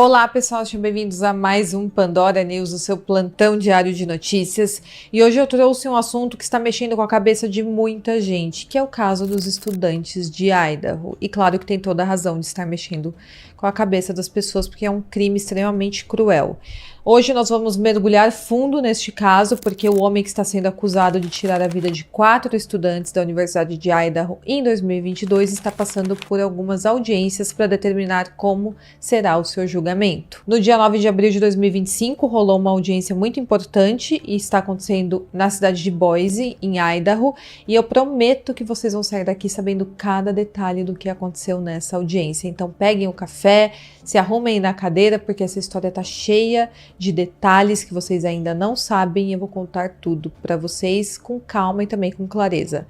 Olá pessoal, sejam bem-vindos a mais um Pandora News, o seu plantão diário de notícias. E hoje eu trouxe um assunto que está mexendo com a cabeça de muita gente, que é o caso dos estudantes de Idaho. E claro que tem toda a razão de estar mexendo com a cabeça das pessoas, porque é um crime extremamente cruel. Hoje nós vamos mergulhar fundo neste caso, porque o homem que está sendo acusado de tirar a vida de 4 estudantes da Universidade de Idaho em 2022 está passando por algumas audiências para determinar como será o seu julgamento. No dia 9 de abril de 2025 rolou uma audiência muito importante e está acontecendo na cidade de Boise, em Idaho, e eu prometo que vocês vão sair daqui sabendo cada detalhe do que aconteceu nessa audiência. Então peguem o café, se arrumem na cadeira, porque essa história está cheia de detalhes que vocês ainda não sabem e eu vou contar tudo para vocês com calma e também com clareza.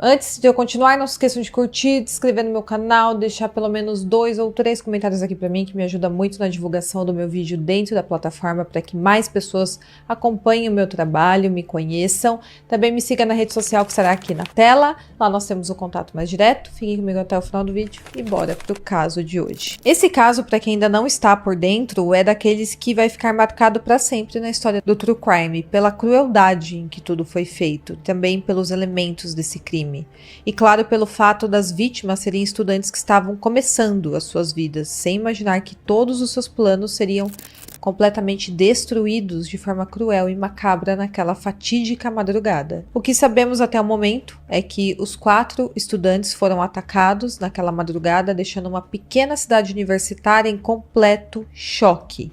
Antes de eu continuar, não se esqueçam de curtir, de se inscrever no meu canal, deixar pelo menos 2 ou 3 comentários aqui para mim, que me ajuda muito na divulgação do meu vídeo dentro da plataforma, para que mais pessoas acompanhem o meu trabalho, me conheçam. Também me siga na rede social que estará aqui na tela, lá nós temos o contato mais direto. Fiquem comigo até o final do vídeo e bora pro caso de hoje. Esse caso, para quem ainda não está por dentro, é daqueles que vai ficar marcado para sempre na história do True Crime, pela crueldade em que tudo foi feito, também pelos elementos desse crime. E claro, pelo fato das vítimas serem estudantes que estavam começando as suas vidas, sem imaginar que todos os seus planos seriam completamente destruídos de forma cruel e macabra naquela fatídica madrugada. O que sabemos até o momento é que os 4 estudantes foram atacados naquela madrugada, deixando uma pequena cidade universitária em completo choque.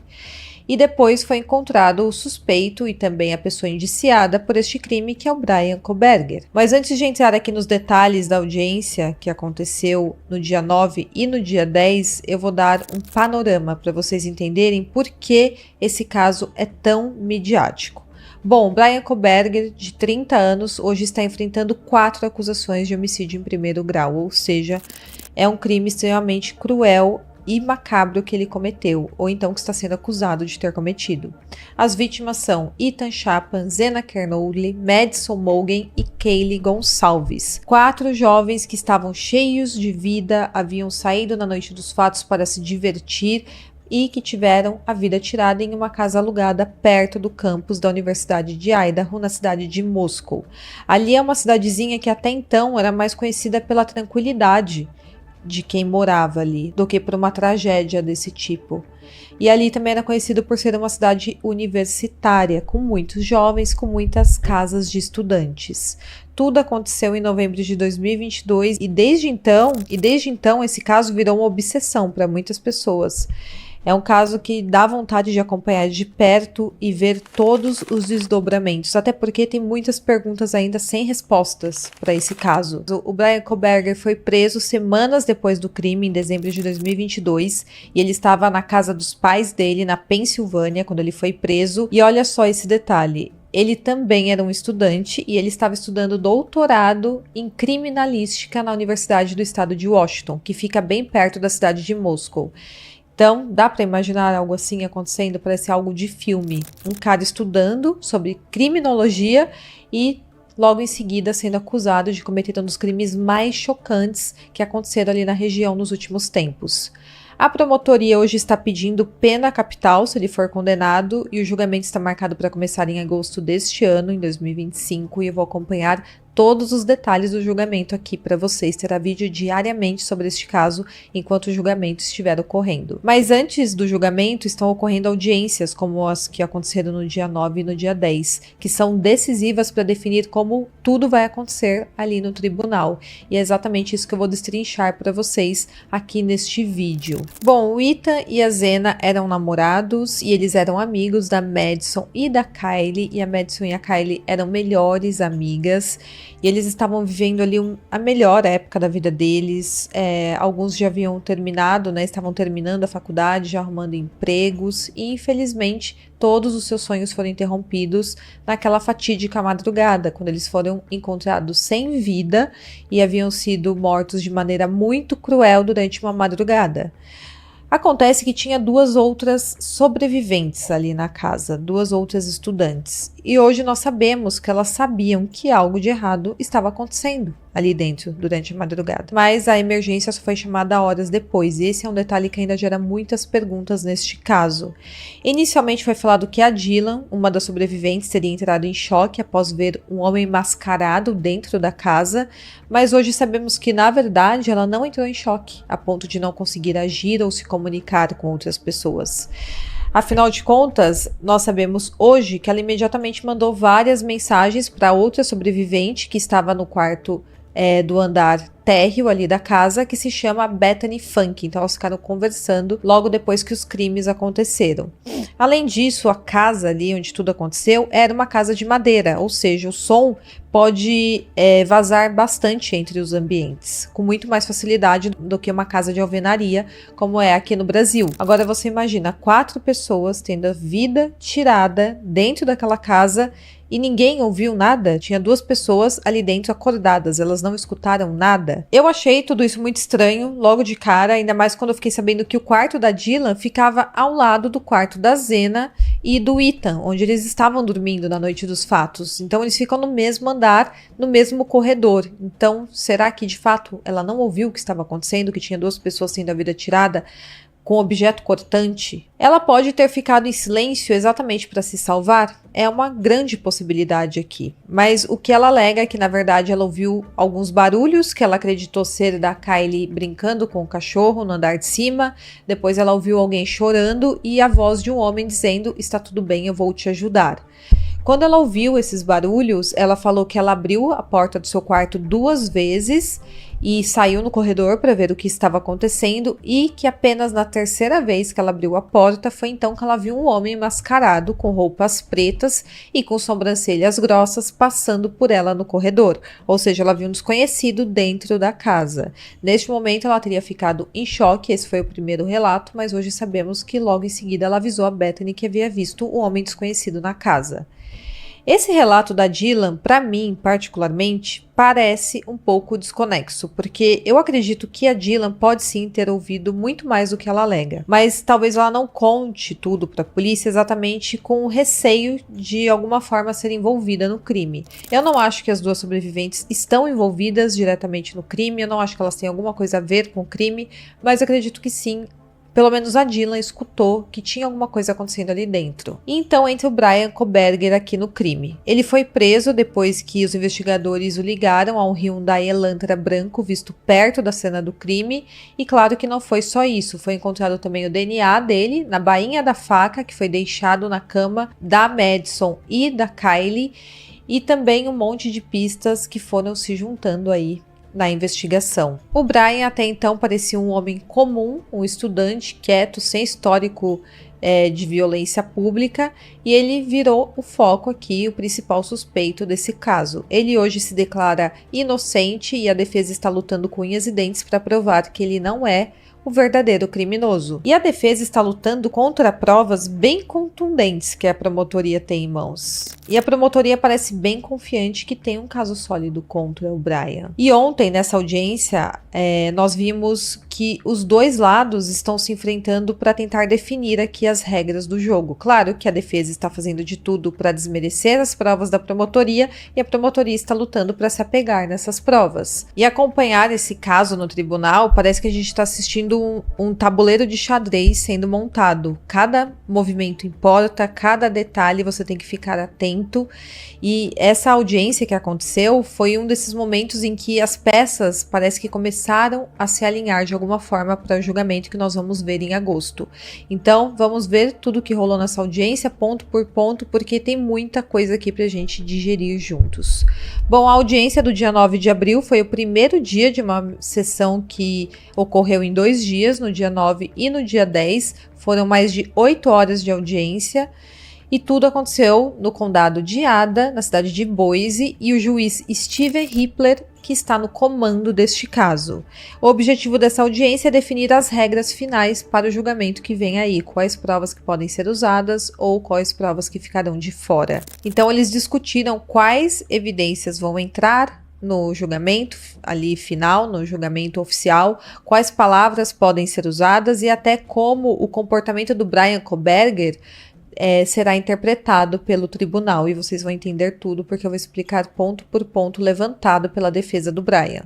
E depois foi encontrado o suspeito e também a pessoa indiciada por este crime, que é o Bryan Kohberger. Mas antes de entrar aqui nos detalhes da audiência que aconteceu no dia 9 e no dia 10, eu vou dar um panorama para vocês entenderem por que esse caso é tão midiático. Bom, Bryan Kohberger, de 30 anos, hoje está enfrentando 4 acusações de homicídio em primeiro grau, ou seja, é um crime extremamente cruel e macabro que ele cometeu, ou então que está sendo acusado de ter cometido. As vítimas são Ethan Chapman, Zena Kernodle, Madison Mogen e Kaylee Gonçalves. 4 jovens que estavam cheios de vida, haviam saído na noite dos fatos para se divertir e que tiveram a vida tirada em uma casa alugada perto do campus da Universidade de Idaho, na cidade de Moscow. Ali é uma cidadezinha que até então era mais conhecida pela tranquilidade de quem morava ali, do que por uma tragédia desse tipo. E ali também era conhecido por ser uma cidade universitária, com muitos jovens, com muitas casas de estudantes. Tudo aconteceu em novembro de 2022 e desde então esse caso virou uma obsessão para muitas pessoas. É um caso que dá vontade de acompanhar de perto e ver todos os desdobramentos, até porque tem muitas perguntas ainda sem respostas para esse caso. O Bryan Kohberger foi preso semanas depois do crime, em dezembro de 2022, e ele estava na casa dos pais dele, na Pensilvânia, quando ele foi preso. E olha só esse detalhe. Ele também era um estudante e ele estava estudando doutorado em criminalística na Universidade do Estado de Washington, que fica bem perto da cidade de Moscow. Então, dá para imaginar algo assim acontecendo? Parece algo de filme. Um cara estudando sobre criminologia e logo em seguida sendo acusado de cometer um dos crimes mais chocantes que aconteceram ali na região nos últimos tempos. A promotoria hoje está pedindo pena capital se ele for condenado e o julgamento está marcado para começar em agosto deste ano, em 2025, e eu vou acompanhar todos os detalhes do julgamento aqui para vocês. Terá vídeo diariamente sobre este caso enquanto o julgamento estiver ocorrendo. Mas antes do julgamento estão ocorrendo audiências como as que aconteceram no dia 9 e no dia 10, que são decisivas para definir como tudo vai acontecer ali no tribunal. E é exatamente isso que eu vou destrinchar para vocês aqui neste vídeo. Bom, o Ethan e a Zena eram namorados e eles eram amigos da Madison e da Kaylee, e a Madison e a Kaylee eram melhores amigas. E eles estavam vivendo ali a melhor época da vida deles. Alguns já haviam terminado, né? Estavam terminando a faculdade, já arrumando empregos. E infelizmente todos os seus sonhos foram interrompidos naquela fatídica madrugada, quando eles foram encontrados sem vida e haviam sido mortos de maneira muito cruel durante uma madrugada. Acontece que tinha 2 outras sobreviventes ali na casa, 2 outras estudantes. E hoje nós sabemos que elas sabiam que algo de errado estava acontecendo ali dentro durante a madrugada. Mas a emergência só foi chamada horas depois, e esse é um detalhe que ainda gera muitas perguntas neste caso. Inicialmente foi falado que a Dylan, uma das sobreviventes, teria entrado em choque após ver um homem mascarado dentro da casa, mas hoje sabemos que, na verdade, ela não entrou em choque, a ponto de não conseguir agir ou se comunicar com outras pessoas. Afinal de contas, nós sabemos hoje que ela imediatamente mandou várias mensagens para outra sobrevivente que estava no quarto do andar térreo ali da casa, que se chama Bethany Funk. Então elas ficaram conversando logo depois que os crimes aconteceram. Além disso, a casa ali onde tudo aconteceu era uma casa de madeira, ou seja, o som pode vazar bastante entre os ambientes, com muito mais facilidade do que uma casa de alvenaria, como é aqui no Brasil. Agora você imagina 4 pessoas tendo a vida tirada dentro daquela casa e ninguém ouviu nada. Tinha 2 pessoas ali dentro acordadas, elas não escutaram nada. Eu achei tudo isso muito estranho logo de cara, ainda mais quando eu fiquei sabendo que o quarto da Dylan ficava ao lado do quarto da Zena e do Ethan, onde eles estavam dormindo na noite dos fatos. Então eles ficam no mesmo andar, no mesmo corredor. Então, será que de fato ela não ouviu o que estava acontecendo, que tinha 2 pessoas tendo a vida tirada com objeto cortante? Ela pode ter ficado em silêncio exatamente para se salvar? É uma grande possibilidade aqui. Mas o que ela alega é que, na verdade, ela ouviu alguns barulhos que ela acreditou ser da Kylie brincando com o cachorro no andar de cima. Depois ela ouviu alguém chorando e a voz de um homem dizendo: "Está tudo bem, eu vou te ajudar". Quando ela ouviu esses barulhos, ela falou que ela abriu a porta do seu quarto 2 vezes e saiu no corredor para ver o que estava acontecendo, e que apenas na 3ª vez que ela abriu a porta foi então que ela viu um homem mascarado com roupas pretas e com sobrancelhas grossas passando por ela no corredor, ou seja, ela viu um desconhecido dentro da casa. Neste momento ela teria ficado em choque, esse foi o primeiro relato, mas hoje sabemos que logo em seguida ela avisou a Bethany que havia visto o homem desconhecido na casa. Esse relato da Dylan, para mim, particularmente, parece um pouco desconexo, porque eu acredito que a Dylan pode sim ter ouvido muito mais do que ela alega, mas talvez ela não conte tudo para a polícia exatamente com o receio de alguma forma ser envolvida no crime. Eu não acho que as 2 sobreviventes estão envolvidas diretamente no crime, eu não acho que elas têm alguma coisa a ver com o crime, mas acredito que sim. Pelo menos a Dylan escutou que tinha alguma coisa acontecendo ali dentro. E então entra o Bryan Kohberger aqui no crime. Ele foi preso depois que os investigadores o ligaram a um Hyundai Elantra branco visto perto da cena do crime. E claro que não foi só isso, foi encontrado também o DNA dele na bainha da faca que foi deixado na cama da Madison e da Kylie. E também um monte de pistas que foram se juntando aí na investigação. O Bryan até então parecia um homem comum, um estudante quieto, sem histórico de violência pública, e ele virou o foco aqui, o principal suspeito desse caso. Ele hoje se declara inocente e a defesa está lutando com unhas e dentes para provar que ele não é o verdadeiro criminoso. E a defesa está lutando contra provas bem contundentes que a promotoria tem em mãos. E a promotoria parece bem confiante que tem um caso sólido contra o Bryan. E ontem, nessa audiência, nós vimos que os 2 lados estão se enfrentando para tentar definir aqui as regras do jogo. Claro que a defesa está fazendo de tudo para desmerecer as provas da promotoria e a promotoria está lutando para se apegar nessas provas. E acompanhar esse caso no tribunal, parece que a gente está assistindo um tabuleiro de xadrez sendo montado. Cada movimento importa, cada detalhe você tem que ficar atento. E essa audiência que aconteceu foi um desses momentos em que as peças parece que começaram a se alinhar de alguma forma para o julgamento que nós vamos ver em agosto. Então, vamos ver tudo que rolou nessa audiência, ponto por ponto, porque tem muita coisa aqui pra gente digerir juntos. Bom, a audiência do dia 9 de abril foi o primeiro dia de uma sessão que ocorreu em 2 dias, no dia 9 e no dia 10. Foram mais de 8 horas de audiência. E tudo aconteceu no condado de Ada, na cidade de Boise, e o juiz Steven Hippler que está no comando deste caso. O objetivo dessa audiência é definir as regras finais para o julgamento que vem aí, quais provas que podem ser usadas ou quais provas que ficarão de fora. Então eles discutiram quais evidências vão entrar no julgamento ali final, no julgamento oficial, quais palavras podem ser usadas e até como o comportamento do Bryan Kohberger será interpretado pelo tribunal, e vocês vão entender tudo porque eu vou explicar ponto por ponto levantado pela defesa do Brian.